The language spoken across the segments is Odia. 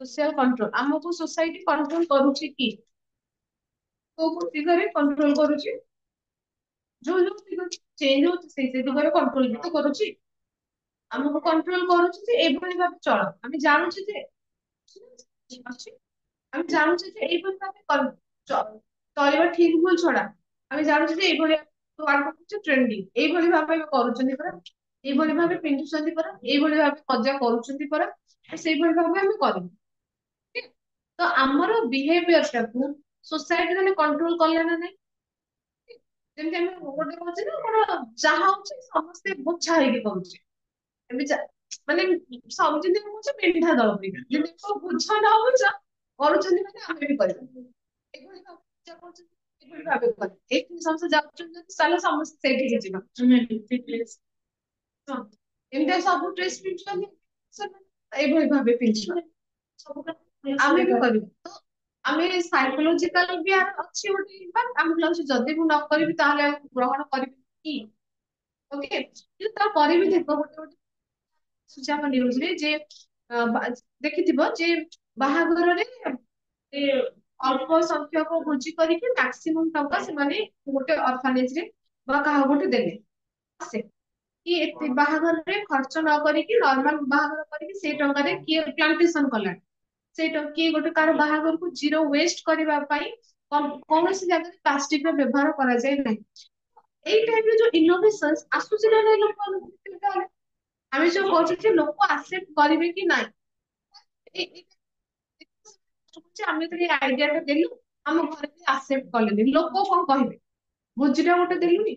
सोशल कंट्रोल आमको सोसाइटी कंट्रोल करूची कि को दिगरे कंट्रोल करूची जो जो दिग चेंज होची से दिगरे कंट्रोल भी तो करूची आमको कंट्रोल करूची जे एभली भाবে चल আমি জানুছি যে ଅଛି আমি জানুছি যে এইভাবে ভাবে চলিবা ঠিক ভুল ছড়া আমি জানুছি যে এইভাবে ওয়ার্ড হচ্ছে ট্রেন্ডিং এইভাবে ভাবে କରୁଛନ୍ତି ପରା এইভাবে ভাবে ପିନ୍ଧୁଛନ୍ତି ପରା এইভাবে ଭାବେ ମଜା କରୁଛନ୍ତି ପରା ସେଇଭଳି ଭାବେ ଆମେ କରିବୁ ଠିକ? ତ ଆମର ବିହେଭିୟର ଟାକୁ ସୋସାଇଟି ମାନେ କଣ୍ଟ୍ରୋଲ କଲେ ନା ନାଇଁ ଯେମିତି ଆମେ ଗୋଟେ କହୁଛେ ନା ଆମର ଯାହା ହଉଛି ସମସ୍ତେ ବୋଝା ହେଇକି କରୁଛେ ଏବେ ମାନେ ସବୁ ଯେମିତି କହୁଛେ ମେଣ୍ଢା ଦଳ ପରିକା ଯେମିତି ବୁଝ ନ ବୁଝ କରୁଛନ୍ତି ମାନେ ଆମେ ବି କରିବା ଏଇଭଳି ଭାବେ ପୂଜା କରୁଛନ୍ତି ଏଇଭଳି ଭାବେ କରିବା ଏଇଠି ସମସ୍ତେ ଯାଉଛନ୍ତି ଯଦି ତାହେଲେ ସମସ୍ତେ ସେଇଠିକି ଯିବା ହଁ ଏମିତି ସବୁ ଡ୍ରେସ ପିନ୍ଧୁଛନ୍ତି ସେମାନେ ଏଇଭଳି ଭାବେ ପିନ୍ଧିବା ସବୁ ଆମେ ବି କରିବା ତ ଆମେ ସାଇକୋଲୋଜିକାଲ ବି ଅଛି ଗୋଟେ ଇମ୍ପାକ୍ଟ ଆମକୁ ଲାଗୁଛି ଯଦି ମୁଁ ନ କରିବି ତାହେଲେ ଆଉ ଗ୍ରହଣ କରିବି କି ଓକେ କିନ୍ତୁ ତାପରେ ବି ଦେଖ ଗୋଟେ ଗୋଟେ ଆସୁଛି ଆମ ନ୍ୟୁଜରେ ଯେ ଦେଖିଥିବ ଯେ ବାହାଘରରେ ଅଳ୍ପ ସଂଖ୍ୟକ ଭୋଜି କରିକି ମ୍ୟାକ୍ସିମମ୍ ଟଙ୍କା ସେମାନେ ଗୋଟେ ଅର୍ଫାନେଜ ରେ ବା କାହାକୁ ଗୋଟେ ଦେଲେ ଆସେ କି ଏତେ ବାହାଘରରେ ଖର୍ଚ୍ଚ ନ କରିକି ନର୍ମାଲ ବାହାଘର କରିକି ସେଇ ଟଙ୍କାରେ କିଏ ପ୍ଲାଣ୍ଟେସନ କଲାଣି ସେଇଟା କିଏ ଗୋଟେ କାହାର ବାହାଘରକୁ ଜିରୋ ୱେଷ୍ଟ କରିବା ପାଇଁ କୌଣସି ଜାଗାରେ ପ୍ଲାଷ୍ଟିକ ର ବ୍ୟବହାର କରାଯାଏ ନାହିଁ ଏଇ ଟାଇପର ଯୋଉ ଇନୋଭେସନ ଆସୁଛି ନା ନାଇଁ ଲୋକମାନଙ୍କୁ ଆମେ ଯୋଉ କହୁଛୁ ଯେ ଲୋକ ଆକ୍ସେପ୍ଟ କରିବେ କି ନାଇଁ ଆମେ ତ ଏଇ ଆଇଡିଆ ଟା ଦେଲୁ ଆମ ଘରେ ବି ଆକ୍ସେପ୍ଟ କଲେନି ଲୋକ କଣ କହିବେ ଭୋଜିଟା ଗୋଟେ ଦେଲୁନି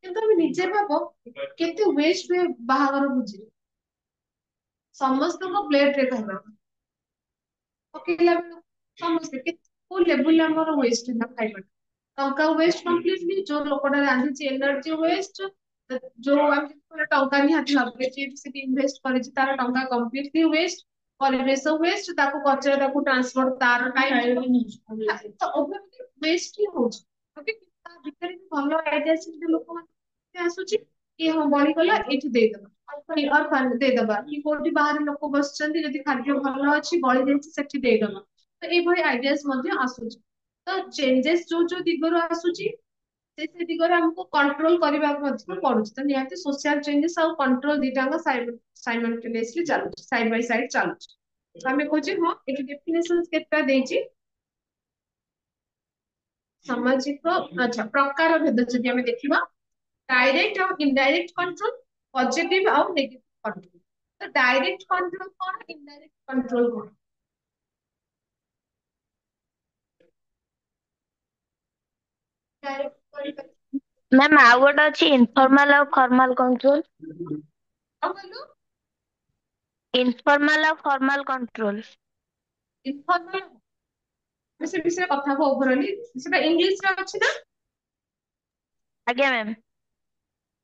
କିନ୍ତୁ ଆମେ ନିଜେ ଭାବ କେତେ ୱେଷ୍ଟ ହୁଏ ବାହାଘର ଭୋଜିରେ ସମସ୍ତଙ୍କ ପ୍ଲେଟ ରେ ଖାଇବା ପକେଇଲା ବେଳକୁ ସମସ୍ତେ କୋଉ ଲେବୁଲରେ ଆମର ୱେଷ୍ଟ ହେଲା ଖାଇବା ଟଙ୍କା ୱେଷ୍ଟ କମ୍ପ୍ଲିଟଲି ଯୋଉ ଲୋକଟା ରାନ୍ଧିଛି ଏନର୍ଜି ୱେଷ୍ଟ ଯୋଉ ଆମେ ଟଙ୍କା ନିହାତି ଭାବରେ ସେଠି ଇନଭେଷ୍ଟ କରିଛି ତାର ଟଙ୍କା କମ୍ପ୍ଲିଟଲି ୱେଷ୍ଟ ପରିବେଶ ୱେଷ୍ଟ ତାକୁ କଚରା ତାକୁ ଟ୍ରାନ୍ସପୋର୍ଟ ତାର ଟାଇମ ତ ଓଭରଲି ୱେଷ୍ଟ ହିଁ ହଉଛି ଓକେ ତା ଭିତରେ ବି ଭଲ ଆଇଡିଆ ସେମିତି ଲୋକମାନେ ଆସୁଛି କି ହଁ ବଳିଗଲା ଏଇଠି ଦେଇଦବା ଦେଇଦବା କି କୋଉଠି ବାହାରେ ଲୋକ ବସିଛନ୍ତି ଯଦି ଖାଦ୍ୟ ଭଲ ଅଛି ବଳି ଯାଇଛି ସେଠି ଦେଇଦବା ତ ଏଇଭଳି ଆଇଡିଆସ ମଧ୍ୟ ଆସୁଛି ତ ଚେଞ୍ଜେସ ଯୋଉ ଯୋଉ ଦିଗରୁ ଆସୁଛି ସେ ଦିଗରେ ଆମକୁ କଣ୍ଟ୍ରୋଲ କରିବାକୁ ମଧ୍ୟ ପଡୁଛି ତ ନିହାତି ସୋସିଆଲ ଚେଞ୍ଜେସ ଆଉ କଣ୍ଟ୍ରୋଲ ଦିଟାଙ୍କ ସାଇମଲ୍ଟେନିୟସଲି ଚାଲୁଛି ସାଇଡ ବାଇ ସାଇଡ ଚାଲୁଛି ତ ଆମେ କହୁଛେ ହଁ ଏଠି ଡେଫିନେସନ କେତେଟା ଦେଇଛି ସାମାଜିକ ଆଚ୍ଛା ପ୍ରକାର ଭେଦ ଯଦି ଆମେ ଦେଖିବା डायरेक्ट और इनडायरेक्ट कंट्रोल पॉजिटिव और नेगेटिव कंट्रोल तो डायरेक्ट कंट्रोल कौन इनडायरेक्ट कंट्रोल कौन डायरेक्ट ମ୍ୟାମ୍ ଆଉ ଗୋଟେ ଅଛି ଇନଫର୍ମାଲ ଆଉ ଫର୍ମାଲ କଣ୍ଟ୍ରୋଲ। अब बोलो ଇନଫର୍ମାଲ ଆଉ ଫର୍ମାଲ କଣ୍ଟ୍ରୋଲ। इनफॉर्मल से विषय कथा को ओवरऑली सेटा इंग्लिश रे अछि ना ଆଜ୍ଞା ମ୍ୟାମ୍।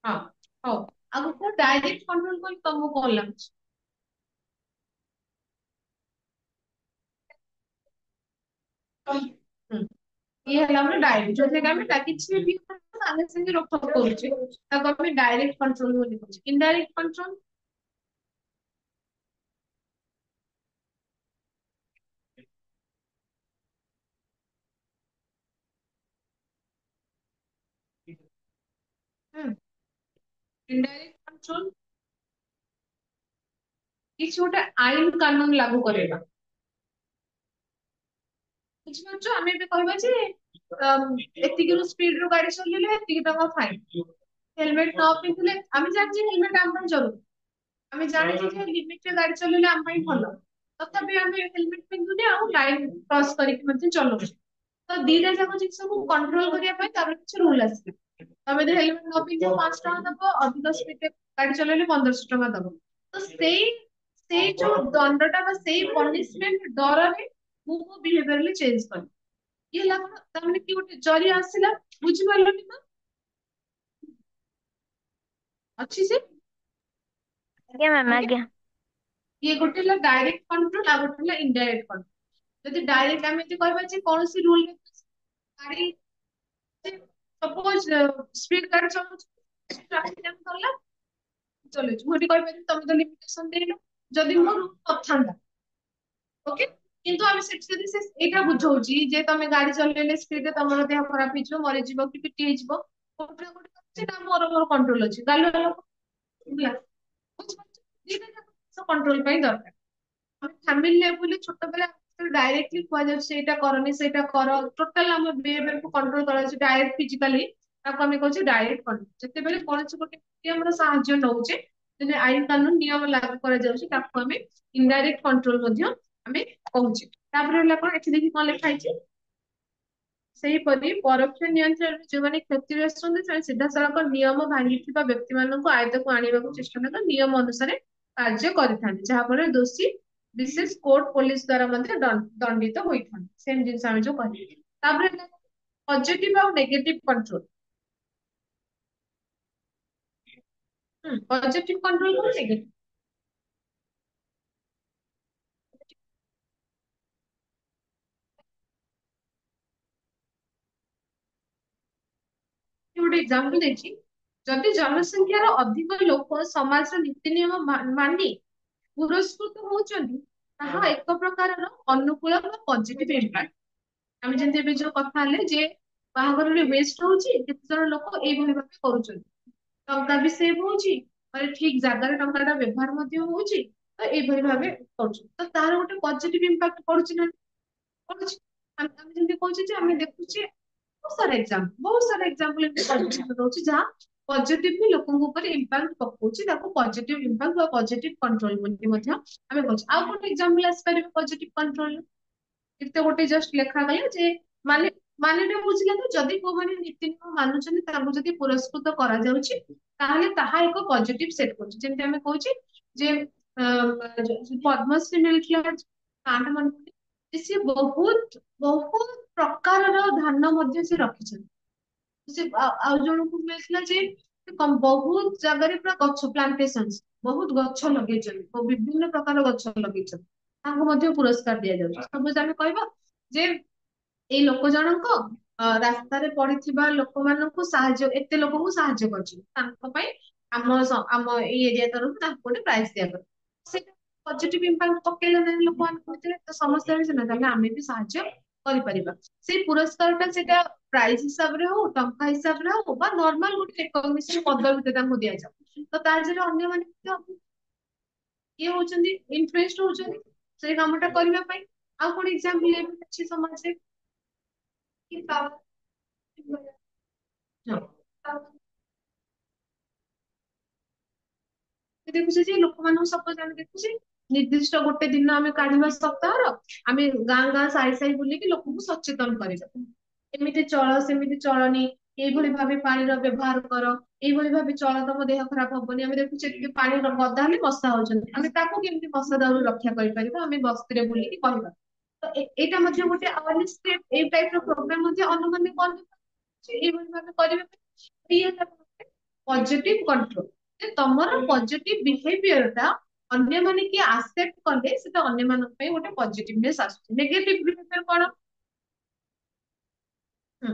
हां हो अब को डायरेक्ट कंट्रोल कोई तुमको कौन लाଗୁଛି ये ହେଲା ଆମର डायरेक्ट जो से ଆମେ କିଛି ବି ସାଙ୍ଗେ ସାଙ୍ଗେ ରୋକ କରୁଛେ ତାକୁ ଆମେ डायरेक्ट कंट्रोल ବୋଲି କହୁଛେ इनडायरेक्ट कंट्रोल इनडायरेक्ट कंट्रोल କିଛି ଗୋଟେ ଆଇନ କାନୁନ ଲାଗୁ କରିବା ବୁଝିପାରୁଛ ଆମେ ଏବେ କହିବା ଯେ ଏତିକିରୁ ସ୍ପିଡ ରୁ ଗାଡି ଚଲେଇଲେ ଏତିକି ଟଙ୍କା ଫାଇନ ହେଲମେଟ ନ ପିନ୍ଧିଲେ ଆମେ ଜାଣିଛେ ହେଲମେଟ ଆମ ପାଇଁ ଜରୁରୀ ଆମେ ଜାଣିଛେ ଯେ ଲିମିଟରେ ଗାଡି ଚଲେଇଲେ ଆମ ପାଇଁ ଭଲ ତଥାପି ଆମେ ହେଲମେଟ ପିନ୍ଧୁନେ ଆଉ ଲାଇନ କ୍ରସ କରିକି ମଧ୍ୟ ଚଲଉଛେ ତ ଦିଟା ଯାକ ଜିନିଷକୁ କଣ୍ଟ୍ରୋଲ କରିବା ପାଇଁ ତାର କିଛି ରୁଲ ଆସିଲା ତମେ ଯଦି ହେଲମେଟ ନ ପିନ୍ଧିବ 5 ଟଙ୍କା ଦବ ଅଧିକ ସ୍ପିଡରେ ଗାଡି ଚଲେଇଲେ 1500 ଟଙ୍କା ଦବ ତ ସେଇ ସେଇ ଯୋଉ ଦଣ୍ଡଟା ବା ସେଇ ପନିଶମେଣ୍ଟ ଡରରେ ମୁଁ ମୋ ବିହେଭିୟରଲି ଚେଞ୍ଜ କଲି ଇଏ ହେଲା କଣ ତାମାନେ କି ଗୋଟେ ଜରିଆ ଆସିଲା ବୁଝିପାରିଲନି ତ ଅଛି ସେ ଆଜ୍ଞା ମ୍ୟାମ୍ ଓକେ ଆଜ୍ଞା। ଇଏ ଗୋଟେ ହେଲା ଡାଇରେକ୍ଟ କଣ୍ଟ୍ରୋଲ ଆଉ ଗୋଟେ ହେଲା ଇନଡାଇରେକ୍ଟ କଣ୍ଟ୍ରୋଲ ଯଦି ଡାଇରେକ୍ଟ ଆମେ ଯଦି କହିବା ଯେ କୌଣସି ରୁଲ ଗାଡି ସପୋଜ ସ୍ପିଡ ଗାଡି ଚଲାଉଛି ଟ୍ରାଫିକ ଜାମ କଲା ଚଲେଇଛୁ ମୁଁ ଏଠି କହିପାରିବି ତମେ ତ ଲିମିଟେସନ ଦେଇନ ଯଦି ମୋ ରୁଲ ନଥାନ୍ତା ଓକେ କିନ୍ତୁ ଆମେ ସେଠି ଯଦି ସେ ଏଇଟା ବୁଝଉଛି ଯେ ତମେ ଗାଡି ଚଲେଇଲେ ସ୍ପିଡରେ ତମର ଦେହ ଖରାପ ହେଇଯିବ, ମରିଯିବ କି ପିଟି ହେଇଯିବ, କୋଉଠି ନା କୋଉଠି ସେଟା ମୋର ମୋର କଣ୍ଟ୍ରୋଲ ଅଛି, ଗାଲୁଆ ଲୋକ ହେଲା, ବୁଝିପାରୁଛ? ଦିଟା ଯାକ କଣ୍ଟ୍ରୋଲ ପାଇଁ ଦରକାର। ଆମେ ଫ୍ୟାମିଲି ଲେବୁଲରେ ଛୋଟବେଳେ ଡାଇରେକ୍ଟଲି କୁହାଯାଉଛି ସେଇଟା କରନି ସେଇଟା କର, ଟୋଟାଲ ଆମ ବିହେଭିୟର କୁ କଣ୍ଟ୍ରୋଲ କରାଯାଉଛି ଡାଇରେକ୍ଟ ଫିଜିକାଲି, ତାକୁ ଆମେ କହୁଛେ ଡାଇରେକ୍ଟ କଣ୍ଟ୍ରୋଲ। ଯେତେବେଳେ କୌଣସି ଗୋଟେ ଆମର ସାହାଯ୍ୟ ନଉଛେ, ଯେମିତି ଆଇନ କାନୁନ ନିୟମ ଲାଗୁ କରାଯାଉଛି, ତାକୁ ଆମେ ଇନଡାଇରେକ୍ଟ କଣ୍ଟ୍ରୋଲ ମଧ୍ୟ ଆମେ କହୁଛେ। ତାପରେ ହେଲା କଣ, ଏଠି ଦେଖି କଣ ଲେଖା ହେଇଛି, ସେହିପରି ପରୋକ୍ଷ ନିୟନ୍ତ୍ରଣରେ ଯୋଉମାନେ କ୍ଷତିଗ୍ରସ୍ତ ହୁଅନ୍ତି ସେମାନେ ସିଧାସଳଖ ନିୟମ ଭାଙ୍ଗିଥିବା ବ୍ୟକ୍ତି ମାନଙ୍କୁ ଆୟତ୍ତକୁ ଆଣିବାକୁ ଚେଷ୍ଟା କରନ୍ତି, ନିୟମ ଅନୁସାରେ କାର୍ଯ୍ୟ କରିଥାନ୍ତି, ଯାହାଫଳରେ ଦୋଷୀ ବିଶେଷ କୋର୍ଟ ପୋଲିସ ଦ୍ଵାରା ମଧ୍ୟ ଦଣ୍ଡିତ ହୋଇଥାନ୍ତି। ସେମ ଜିନିଷ ଆମେ ଯୋଉ କହିଲେ। ତାପରେ ପଜିଟିଭ ଆଉ ନେଗେଟିଭ କଣ୍ଟ୍ରୋଲ। ପଜିଟିଭ କଣ୍ଟ୍ରୋଲ କଣ, ନେଗେଟିଭ। ଗୋଟେ ଏକ୍ସାମ୍ପଲ ଦେଇଛି, ଯଦି ଜନସଂଖ୍ୟାର ଅଧିକ ଲୋକ ସମାଜର ନୀତି ନିୟମ ମାନି ପୁରସ୍କୃତ ହଉଛନ୍ତି, ତାହା ଏକ ପ୍ରକାରର ଅନୁକୂଳ ବା ପଜିଟିଭ ଇମ୍ପାକ୍ଟ। ଆମେ ଯେମିତି ଏବେ ଯୋଉ କଥା ହେଲେ ଯେ ବାହାଘରରେ ୱେଷ୍ଟ ହଉଛି, କେତେ ଜଣ ଲୋକ ଏଇଭଳି ଭାବେ କରୁଛନ୍ତି, ଟଙ୍କା ବି ସେଭ ହଉଛି, ମାନେ ଠିକ ଜାଗାରେ ଟଙ୍କା ଟା ବ୍ୟବହାର ମଧ୍ୟ ହଉଛି, ତ ଏଇଭଳି ଭାବେ କରୁଛୁ, ତ ତାର ଗୋଟେ ପଜିଟିଭ ଇମ୍ପାକ୍ଟ ପଡୁଛି ନା ପଡୁଛି। ଆମେ ଯେମିତି କହୁଛେ ଯେ ଆମେ ଦେଖୁଛେ ବହୁତ ସାରା ଏକ୍ସାମ୍ପଲ ଏମିତି ରହୁଛି ଯାହା ପଜିଟିଭଲି ଲୋକଙ୍କ ଉପରେ ଇମ୍ପାକ୍ଟ ପକଉଛି, ତାକୁ ପଜିଟିଭ ଇମ୍ପାକ୍ଟ ବା ପଜିଟିଭ କଣ୍ଟ୍ରୋଲ ବୋଲି ମଧ୍ୟ ଆମେ କହୁଛେ। ଆଉ ଗୋଟେ ଏକ୍ସାମ୍ପଲ ଆସିପାରିବ ପଜିଟିଭ କଣ୍ଟ୍ରୋଲ, ଏତେ ଗୋଟେ ଜଷ୍ଟ ଲେଖାଗଲା ଯେ ମାନେ ମାନେଟା ବୁଝିଲା ତ, ଯଦି କୋଉମାନେ ନୀତି ନିୟମ ମାନୁଛନ୍ତି ତାଙ୍କୁ ଯଦି ପୁରସ୍କୃତ କରାଯାଉଛି, ତାହେଲେ ତାହା ଏକ ପଜିଟିଭ ସେଟ କରୁଛି। ଯେମିତି ଆମେ କହୁଛେ ଯେ ପଦ୍ମଶ୍ରୀ ମିଳିଥିଲା, ନାଁଟା ମନେ ପଡୁନି, ଯେ ସିଏ ବହୁତ ବହୁତ ପ୍ରକାରର ଧାନ ମଧ୍ୟ ସେ ରଖିଛନ୍ତି। ସେ ଆଉ ଜଣଙ୍କୁ ମିଳିଥିଲା ଯେ ବହୁତ ଜାଗାରେ ପୁରା ଗଛ ପ୍ଲାଣ୍ଟେସନ, ବହୁତ ଗଛ ଲଗେଇଛନ୍ତି, ବିଭିନ୍ନ ପ୍ରକାର ଗଛ ଲଗେଇଛନ୍ତି, ତାଙ୍କୁ ମଧ୍ୟ ପୁରସ୍କାର ଦିଆଯାଉଛି। ସବୁ ଆମେ କହିବା ଯେ ଏଇ ଲୋକ ଜଣଙ୍କ ରାସ୍ତାରେ ପଡିଥିବା ଲୋକମାନଙ୍କୁ ସାହାଯ୍ୟ, ଏତେ ଲୋକଙ୍କୁ ସାହାଯ୍ୟ କରୁଛି, ତାଙ୍କ ପାଇଁ ଆମ ଏଇ ଏରିଆ ତରଫରୁ ତାଙ୍କୁ ଗୋଟେ ପ୍ରାଇଜ ଦିଆଗଲା। ସେଇଟା ପଜିଟିଭ ଇମ୍ପାକ୍ଟ ପକେଇଲା ନା ଲୋକମାନଙ୍କ ଭିତରେ, ତ ସମସ୍ତେ ଜାଣିଛନ୍ତି ତାହେଲେ ଆମେ ବି ସାହାଯ୍ୟ କରିପାରିବା। ସେଇ ପୁରସ୍କାର ଟା ସେଇଟା ପ୍ରାଇଜ ହିସାବରେ ହଉ, ଟଙ୍କା ହିସାବରେ ହଉ, ବା ନର୍ମାଲ ଗୋଟେ ରେକଗ୍ନିସନ ପଦବୀରେ ତାଙ୍କୁ ଦିଆଯାଉ, ତ ତା ଦେହରେ ଅନ୍ୟମାନେ ମଧ୍ୟ ଇଏ ହଉଛନ୍ତି, ଇନଫ୍ଲୁଏନ୍ସ ହଉଛନ୍ତି ସେଇ କାମଟା କରିବା ପାଇଁ। ଆଉ କଣ ଏକ୍ସାମ୍ପଲ ଅଛି ସମାଜରେ କି ଦେଖୁଛେ ଯେ ଲୋକମାନଙ୍କୁ ସପୋଜ ଆମେ ଦେଖୁଛେ ନିର୍ଦ୍ଦିଷ୍ଟ ଗୋଟେ ଦିନ ଆମେ କାଢିବା ସପ୍ତାହର, ଆମେ ଗାଁ ଗାଁ ସାହି ସାହି ବୁଲିକି ଲୋକଙ୍କୁ ସଚେତନ କରିବା, ଏମିତି ଚଳ ସେମିତି ଚଳନି, ଏଇଭଳି ଭାବେ ପାଣିର ବ୍ୟବହାର କର, ଏଇଭଳି ଭାବେ ଚଳ, ତମ ଦେହ ଖରାପ ହବନି। ଆମେ ଦେଖୁଛେ ଟିକେ ପାଣି ଗଦା ହେଲେ ମଶା ହଉଛନ୍ତି, ଆମେ ତାକୁ କେମିତି ମଶା ଦାଉରୁ ରକ୍ଷା କରିପାରିବା, ଆମେ ବସ୍ତିରେ ବୁଲିକି କହିବା। ତ ଏଇଟା ମଧ୍ୟ ଗୋଟେ ଆୱାରନେସ, ଏଇ ଟାଇପ ର ପ୍ରୋଗ୍ରାମ ମଧ୍ୟ ଅନ୍ୟମାନେ ଏଇଭଳି ଭାବେ କରିବେ। ଇଏ ପଜିଟିଭ କଣ୍ଟ୍ରୋଲ, ଯେ ତମର ପଜିଟିଭ ବିହେଭିୟର ଟା ଅନ୍ୟମାନେ କିଏ ଆକ୍ସେପ୍ଟ କଲେ ସେଟା ଅନ୍ୟମାନଙ୍କ ପାଇଁ ଗୋଟେ ପଜିଟିଭନେସ ଆସୁଛି। ନେଗେଟିଭ ବିହେଭିୟର କଣ? ହୁଁ,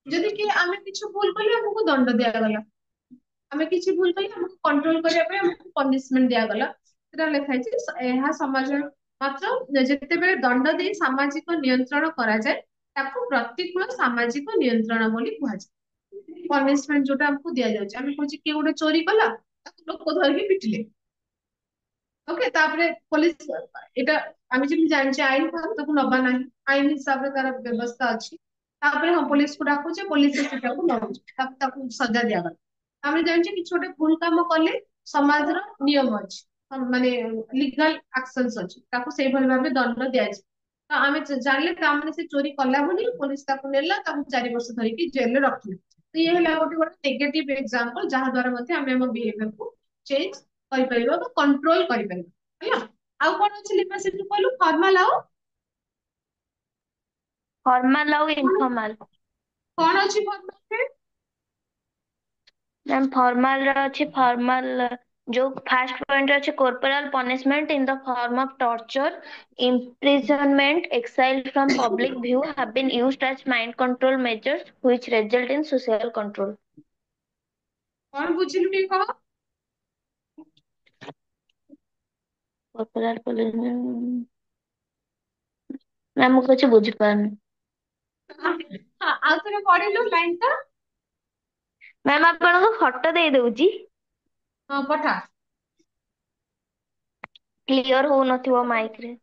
ଯଦି କି ଆମେ କିଛି ଭୁଲ କଲେ ଆମକୁ ଦଣ୍ଡ ଦିଆଗଲା, ଆମେ କିଛି ଭୁଲ କଲେ ଆମକୁ କଣ୍ଟ୍ରୋଲ କରିବା ପାଇଁ ଆମକୁ ପନିଶମେଣ୍ଟ ଦିଆଗଲା, ସେଟା ଲେଖା ହେଇଛି। ଏହା ସମାଜ ମାତ୍ର ଯେତେବେଳେ ଦଣ୍ଡ ଦେଇ ସାମାଜିକ ନିୟନ୍ତ୍ରଣ କରାଯାଏ, ତାକୁ ପ୍ରତିକୂଳ ସାମାଜିକ ନିୟନ୍ତ୍ରଣ ବୋଲି କୁହାଯାଏ। ପନିଶମେଣ୍ଟ ଯୋଉଟା ଆମକୁ ଦିଆଯାଉଛି, ଆମେ କହୁଛେ କିଏ ଗୋଟେ ଚୋରି କଲା, ତାକୁ ଲୋକ ଧରିକି ପିଟିଲେ, ଓକେ, ତାପରେ ପୋଲିସ, ଏଇଟା ଆମେ ଯେମିତି ଜାଣିଛେ ଆଇନ ହାତକୁ ନବା ନାହିଁ, ଆଇନ ହିସାବରେ ତାର ବ୍ୟବସ୍ଥା ଅଛି। ତାପରେ ହଁ ପୋଲିସକୁ ଡାକୁଛେ, ପୋଲିସ ସେଟାକୁ ନଉଛି, ତାକୁ ସଜା ଦିଆଗଲା। ଆମେ ଜାଣିଛେ କିଛି ଗୋଟେ ଭୁଲ କାମ କଲେ ସମାଜର ନିୟମ ଅଛି, ମାନେ ଲିଗାଲ ଆକ୍ସନ ଅଛି, ତାକୁ ସେଇଭଳି ଭାବେ ଦଣ୍ଡ ଦିଆଯାଏ। ତ ଆମେ ଜାଣିଲେ ତାମାନେ ସେ ଚୋରି କଲା ବୋଲି ପୋଲିସ ତାକୁ ନେଲା, ତାକୁ 4 ବର୍ଷ ଧରିକି ଜେଲରେ ରଖିଲା। ତ ଇଏ ହେଲା ଗୋଟେ ଗୋଟେ ନେଗେଟିଭ ଏକ୍ସାମ୍ପଲ, ଯାହା ଦ୍ଵାରା ମଧ୍ୟ ଆମେ ଆମ ବିହେଭିୟରକୁ ଚେଞ୍ଜ କରିପାରିବା ବା କଣ୍ଟ୍ରୋଲ କରିପାରିବା ହେଲା। ଆଉ କଣ ଅଛି ଲିପା, ସେଠୁ କହିଲୁ ଫର୍ମାଲ ଆଉ ଫର୍ମାଲ ଆଉ ଇନଫର୍ମାଲ। କଣ ଅଛି ଫର୍ମାଲ? ମ୍ୟାମ୍ ଫର୍ମାଲ ର ଅଛି, ଫର୍ମାଲ ଯୋଉ ଫାର୍ଷ୍ଟ ପଏଣ୍ଟ ଅଛି, corporal punishment in the form of torture, imprisonment, exile from public view have been used as mind control measures which result in social control. କଣ ବୁଝିଲୁ ଟିକେ କହ? corporal policeman ମ୍ୟାମ ମୁଁ କିଛି ବୁଝିପାରୁନି। ଆଉ ଥରେ ପଢିଲୁ ଲାଇନ ଟା। ମ୍ୟାମ ଆପଣଙ୍କୁ ଫଟୋ ଦେଇ ଦଉଛି। ହଁ ପଠା। କ୍ଲିୟର ହଉନଥିବ ମାଇକ ରେ।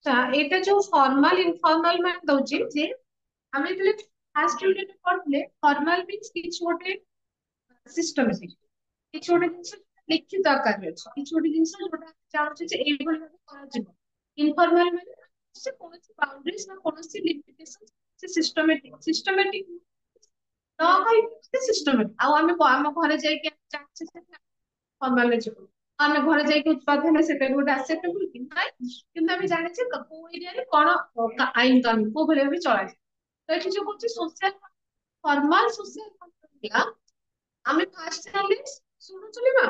ଏଇଟା ଯୋଉ ଫର୍ମାଲ ଇନଫର୍ମାଲ ମାନେ ଦଉଛି ଯେ ଆମେ ଯେତେବେଳେ ଫାର୍ଷ୍ଟ ୟୁନିଟ ପଢୁଥିଲେ ଫର୍ମାଲ ମିନ୍ସ କିଛି ଗୋଟେ ସିଷ୍ଟମେଟିକ କିଛି ଗୋଟେ ଜିନିଷ ଲିଖିତ ଆକାରରେ ଅଛି କିଛି ଗୋଟେ ଜିନିଷ ଯୋଉଟା ଆମେ ଚାହୁଁଛେ ଯେ ଏଇଭଳି ଭାବେ କରାଯିବ ଇନଫର୍ମାଲ ମାନେ ସେ କୌଣସି ବାଉଣ୍ଡରିଜ ନା କୌଣସି ଲିମିଟେସନ ସେ ସିଷ୍ଟମେଟିକ ନ କହିକି ସିଷ୍ଟମେଟିକ ଆଉ ଆମେ ଆମ ଘରେ ଯାଇକି ଚାହୁଁଛେ ଫର୍ମାଲ ଯିବୁ ଆମେ ଘରେ ଯାଇକି ଉତ୍ପାଦ ହେଲେ ସେଟା ବି ଗୋଟେ ଆକ୍ସେପ୍ଟେବଲ କି ନାଇଁ କିନ୍ତୁ ଆମେ ଜାଣିଛେ କୋଉ ଏରିଆରେ କଣ ଆଇନ କାନୁନ କୋଉ ଭଳି ଭାବେ ଚଳାଯାଏ ତ ଏଠି ଯୋଉ କହୁଛି ସୋସିଆଲ ଫର୍ମାଲ ସୋସିଆଲ କଣ୍ଟ୍ରୋଲ ଆମେ ଫାର୍ଷ୍ଟ ଜାଣିଲେ ଶୁଣୁଛୁ ନା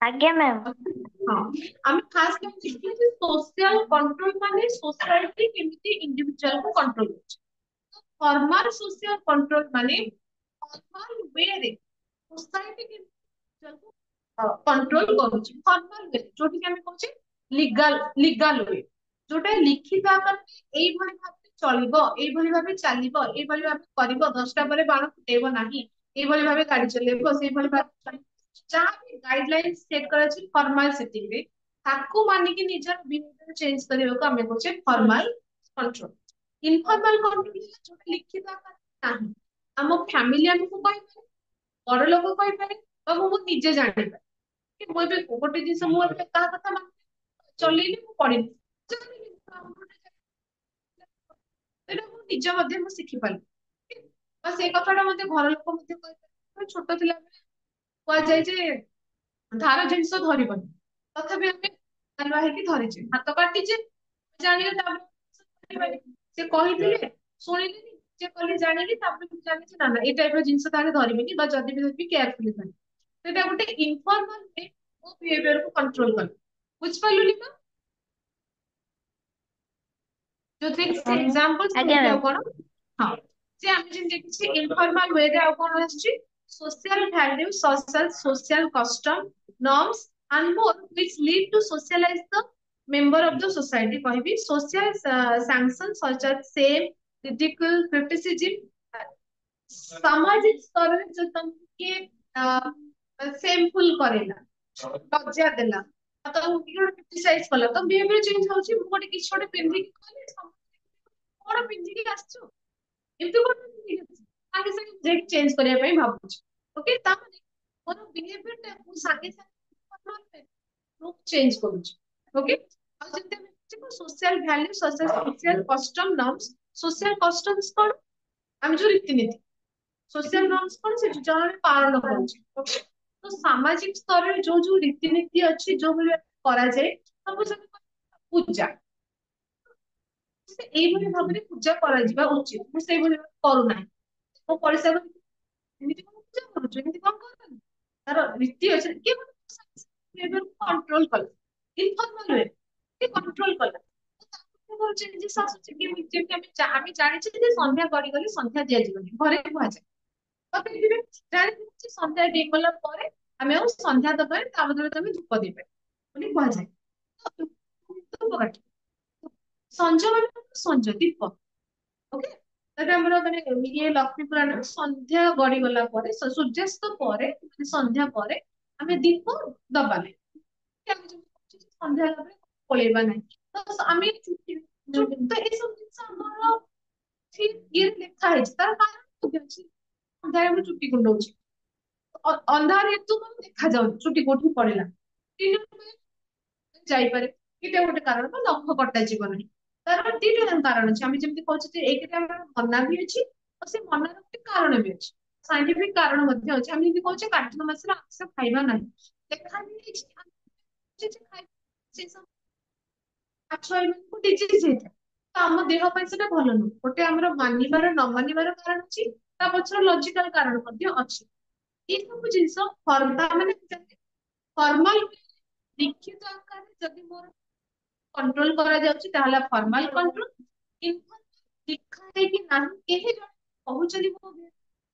ଆଜ୍ଞା ମ୍ୟାମ। ହଁ ଆମେ ଫାର୍ଷ୍ଟ ଜାଣିଛେ ସୋସିଆଲ କଣ୍ଟ୍ରୋଲ ମାନେ ସୋସାଇଟି କେମିତି ଇଣ୍ଡିଭିଜୁଆଲ କୁ କଣ୍ଟ୍ରୋଲ କରୁଛି ଫର୍ମାଲ ସୋସିଆଲ କଣ୍ଟ୍ରୋଲ ମାନେ ଫର୍ମାଲ ୱେରେ ସୋସାଇଟି କେମିତି କଣ୍ଟ୍ରୋଲ କରୁଛି ଫର୍ମାଲ ୱେ ଯୋଉଠିକି ଆମେ କହୁଛେ ଲିଗାଲ ୱେ ଯୋଉଟା ଲିଖିତ ଆକାରରେ ଏଇଭଳି ଭାବେ ଚଳିବ ଏଇଭଳି ଭାବେ ଚାଲିବ ଏଇଭଳି ଭାବେ କରିବ 10ଟା ପରେ ବାଣ ଫୁଟେଇବ ନାହିଁ ଏଇଭଳି ଭାବେ ଗାଡି ଚଲେଇବ ସେଇଭଳି ଭାବେ ଯାହା ବି ଗାଇଡଲାଇନ ସେଟ କରାଯାଇଛି ଫର୍ମାଲ ସେଟିଂ ରେ ତାକୁ ମାନିକି ନିଜର ବିହେଭିୟର ଚେଞ୍ଜ କରିବାକୁ ଆମେ କହୁଛେ ଫର୍ମାଲ କଣ୍ଟ୍ରୋଲ ଇନଫର୍ମାଲ କଣ୍ଟ୍ରୋଲ ଯୋଉଟା ଲିଖିତ ଆକାରରେ ନାହିଁ ଆମ ଫ୍ୟାମିଲି ଆମକୁ କହିପାରେ ବଡ ଲୋକ କହିପାରେ ବା ମୁଁ ନିଜେ ଜାଣିପାରେ କି ମୁଁ ଏବେ ଗୋଟେ ଜିନିଷ ମୁଁ ଏବେ କାହା କଥା ଚଲେଇଲି ମୁଁ ପଢିଲି ସେଇଟା ମୁଁ ନିଜ ମଧ୍ୟ ମୁଁ ଶିଖିପାରିଲି ବା ସେଇ କଥାଟା ମତେ ଘର ଲୋକ ମଧ୍ୟ କହିପାରିବେ ଛୋଟ ଥିଲାବେଳେ କୁହାଯାଏ ଯେ ଧାର ଜିନିଷ ଧରିବନି ତଥାପି ଆମେ ଧାରୁଆ ହେଇକି ଧରିଛେ ହାତ କାଟିଛେ ଜାଣିଲେ ତାପରେ ସେ କହିଥିଲେ ଶୁଣିଲେନି ଯେ କହିଲେ ଜାଣିଲି ତାପରେ ମୁଁ ଜାଣିଛି ନା ଏଇ ଟାଇପ ର ଜିନିଷ ତାହେଲେ ଧରିବିନି ବା ଯଦି ବି ଧରିବି କେୟାରଫୁଲି ଧରିବି ସେଇଟା ଗୋଟେ ଇନଫର୍ମାଲ ୱେ ମୋ ବିହେଭିୟରକୁ କଣ୍ଟ୍ରୋଲ କରେ ବୁଝିପାରିଲୁନି ତ ଯୋଉଥିରେ କିଛି ଏକ୍ସାମ୍ପଲ ଆଜ୍ଞା ଯେମିତି ମ୍ୟାମ। ଆଉ କଣ ହଁ ଯେ ଆମେ ଯେମିତି କିଛି ଇନଫର୍ମାଲ ୱେରେ ଆଉ କଣ ଆସିଛି social value social custom norms and more which lead to socialize the member of the society କହିବି social sanctions such as shame ridicule criticism ସାମାଜିକ ସ୍ତରରେ ଯୋଉ ତମକୁ କିଏ ସେମଫୁଲ କରେଇଲା ଲଜ୍ଜା ଦେଲା ତ କିଏ ଗୋଟେ କ୍ରିଟିସାଇଜ କଲା ତ ବିହେଭିୟର ଚେଞ୍ଜ ହଉଛି ମୁଁ ଗୋଟେ କିଛି ଗୋଟେ ପିନ୍ଧିକି ଗଲେ କଣ ପିନ୍ଧିକି ଆସିଛୁ ଏମିତି କଣ ପିନ୍ଧିକି ଆସିଛୁ ସାଙ୍ଗେ ସାଙ୍ଗେ ଯାଇକି ଚେଞ୍ଜ କରିବା ପାଇଁ ଭାବୁଛି ଓକେ ତାମାନେ ମୋର ବିହେଭିୟର ଟା ମୁଁ ସାଙ୍ଗେ ସାଙ୍ଗେ ଚେଞ୍ଜ କରୁଛି ଓକେ ଆଉ ଯେମିତି ଆମେ social value social custom norms social customs କଣ ଆମେ ଯୋଉ ରୀତିନୀତି सोशल नॉर्म्स कौन से जो ଆମେ ପାଳନ କରୁଛେ okay? ତ ସାମାଜିକ ସ୍ତରରେ ଯୋଉ ଯୋଉ ରୀତିନୀତି ଅଛି ଯୋଉ ଭଳି କରାଯାଏ ସବୁ ସବୁ ପୂଜା ସେ ଏଇଭଳି ଭାବରେ ପୂଜା କରାଯିବା ଉଚିତ ମୁଁ ସେଇଭଳି ଭାବେ କରୁନାହିଁ ମୋ ପଡିଶା ଘର ଏମିତି କଣ ପୂଜା କରୁଛୁ ଏମିତି କଣ କରୁଛନ୍ତି ତାର ରୀତି ଅଛି କିଏ କଣ୍ଟ୍ରୋଲ କଲା ଇନଫର୍ମାଲ ୱେ କିଏ କଣ୍ଟ୍ରୋଲ କଲା ଚେଞ୍ଜେସ୍ ଆସୁଛି କେମିତି ଯେମିତି ଆମେ ଜାଣିଛେ ଯେ ସନ୍ଧ୍ୟା ଗଡିଗଲେ ସନ୍ଧ୍ୟା ଦିଆଯିବନି ଘରେ କୁହାଯାଏ ପକେଇଥିବେ ଜାଣିଥିବେ ସନ୍ଧ୍ୟା ଦେଇଗଲା ପରେ ଆମେ ଆଉ ସନ୍ଧ୍ୟା ଦବାରେ ତା ବଦଳରେ ତମେ ଧୂପ ଦେବେ ବୋଲି କୁହାଯାଏ ଧୂପ କାଠି ସଞ୍ଜ ମାନେ ସଞ୍ଜ ଦୀପ ଓକେ ତାପରେ ଆମର ମାନେ ଇଏ ଲକ୍ଷ୍ମୀ ପୁରାଣ ସନ୍ଧ୍ୟା ଗଡିଗଲା ପରେ ସୂର୍ଯ୍ୟାସ୍ତ ପରେ ମାନେ ସନ୍ଧ୍ୟା ପରେ ଆମେ ଦୀପ ଦବାନି ଆମେ ଯେମିତି କହୁଛେ ଯେ ସନ୍ଧ୍ୟା ହେଲା ପରେ ପଳେଇବା ନାହିଁ ତ ଆମେ ତ ଏସବୁ ଜିନିଷ ଆମର ଠିକ ଇଏ ଲେଖା ହେଇଛି ତାର କାରଣ ମଧ୍ୟ ଅଛି ସନ୍ଧ୍ୟାରେ ଆମେ ଚୁଟି କୁଣ୍ଡଉଛେ ଅନ୍ଧାର ହେତୁ ଦେଖାଯାଉନି ଚୁଟି କୋଉଠି ପଡିଲା ଦିନ ଯାଇପାରେ ଏଇଟା ଗୋଟେ କାରଣ ବା ନଖ କଟା ଯିବ ନାହିଁ ତାର ଦିଟା କାରଣ ଅଛି ଆମେ ଯେମିତି କହୁଛେ ଯେ ଏକରେ ଆମର ମନା ବି ଅଛି ଆଉ ସେ ମନାର ଗୋଟେ କାରଣ ବି ଅଛି ସାଇଣ୍ଟିଫିକ କାରଣ ମଧ୍ୟ ଅଛି ଆମେ ଯେମିତି କହୁଛେ କାର୍ତ୍ତିକ ମାସରେ ଆମିଷ ଖାଇବା ନାହିଁ ଦେଖା ବି ହେଇଛି ଯେ ସେ ସବୁ ମାଛ ଏମାନଙ୍କୁ ଡିଜିଜ ହେଇଥାଏ ତ ଆମ ଦେହ ପାଇଁ ସେଟା ଭଲ ନୁହଁ ଗୋଟେ ଆମର ମାନିବାର ନ ମାନିବାର କାରଣ ଅଛି ତା ପଛରେ ଲଜିକାଲ କାରଣ ମଧ୍ୟ ଅଛି ଏଇ ସବୁ ଜିନିଷ ମାନେ ଫର୍ମାଲ ଲିଖିତ ଆକାରରେ ଯଦି ମୋର କଣ୍ଟ୍ରୋଲ କରାଯାଉଛି ତାହେଲେ ଫର୍ମାଲ କଣ୍ଟ୍ରୋଲ ଲେଖା ହେଇକି ନାହିଁ କେହି ଜଣେ କହୁଛନ୍ତି ମୋ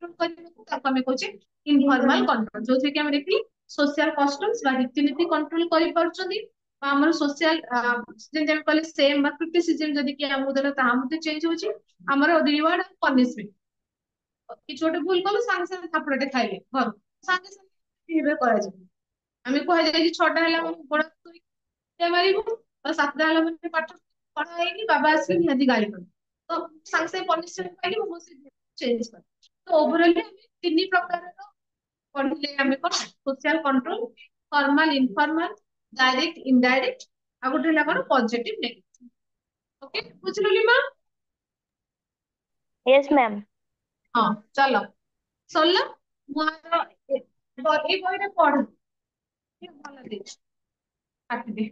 control କରିବାକୁ ତାକୁ ଆମେ କହୁଛେ ଇନଫର୍ମାଲ କଣ୍ଟ୍ରୋଲ ଯୋଉଥିରେ କି ଆମେ ଦେଖିଲି ସୋସିଆଲ କଷ୍ଟମ୍ସ ବା ରୀତିନୀତି କଣ୍ଟ୍ରୋଲ କରିପାରୁଛନ୍ତି ବା ଆମର ସୋସିଆଲ ଯେମିତି ଆମେ କହିଲେ ସେମ ବା କ୍ରିଟିସିଜମ ଯଦି କିଏ ଆମକୁ ଦେଲା ତାହା ମଧ୍ୟ ଚେଞ୍ଜ ହଉଛି ଆମର ରିୱାର୍ଡ ଆଉ ପନିଶମେଣ୍ଟ କିଛି ଗୋଟେ ଭୁଲ କଲୁ ସାଙ୍ଗେ ସାଙ୍ଗେ ଥାପଡ଼ଟେ ଖାଇଲେ ଘରୁ ସାଙ୍ଗେ ସାଙ୍ଗେ behaviour କରାଯିବ ଆମେ କୁହାଯାଇଛି ଛଅଟା ହେଲା ମାନେ ଗୋଡ ହାତ ଧୋଇକି ମାରିବୁ ଆଉ ସାତଟା ହେଲା ମାନେ ପାଠ ପଢା ହେଇନି ବାବା ଆସିବେ ନିହାତି ଗାଳି କରିବେ ତ ସାଙ୍ଗେ ସାଙ୍ଗେ ପନିଶମେଣ୍ଟ ପାଇଲେ ମୁଁ ସେ ଚେଞ୍ଜ କରେ ତ ଓଭରଅଲି ଆମେ ତିନି ପ୍ରକାରର ପଢିଲେ ଆମେ କଣ social control formal informal direct indirect ଆଉ ଗୋଟେ ହେଲା କଣ ପଜିଟିଭ ନେଗେଟିଭ ଓକେ ବୁଝିଲୁ ଲିମା यस मैम। ହଁ ଚାଲ ସରିଲା ମୁଁ ଆର ଏ ବହିଟା ପଢ ଭଲ ଦେଇଛି କାଟିଦେ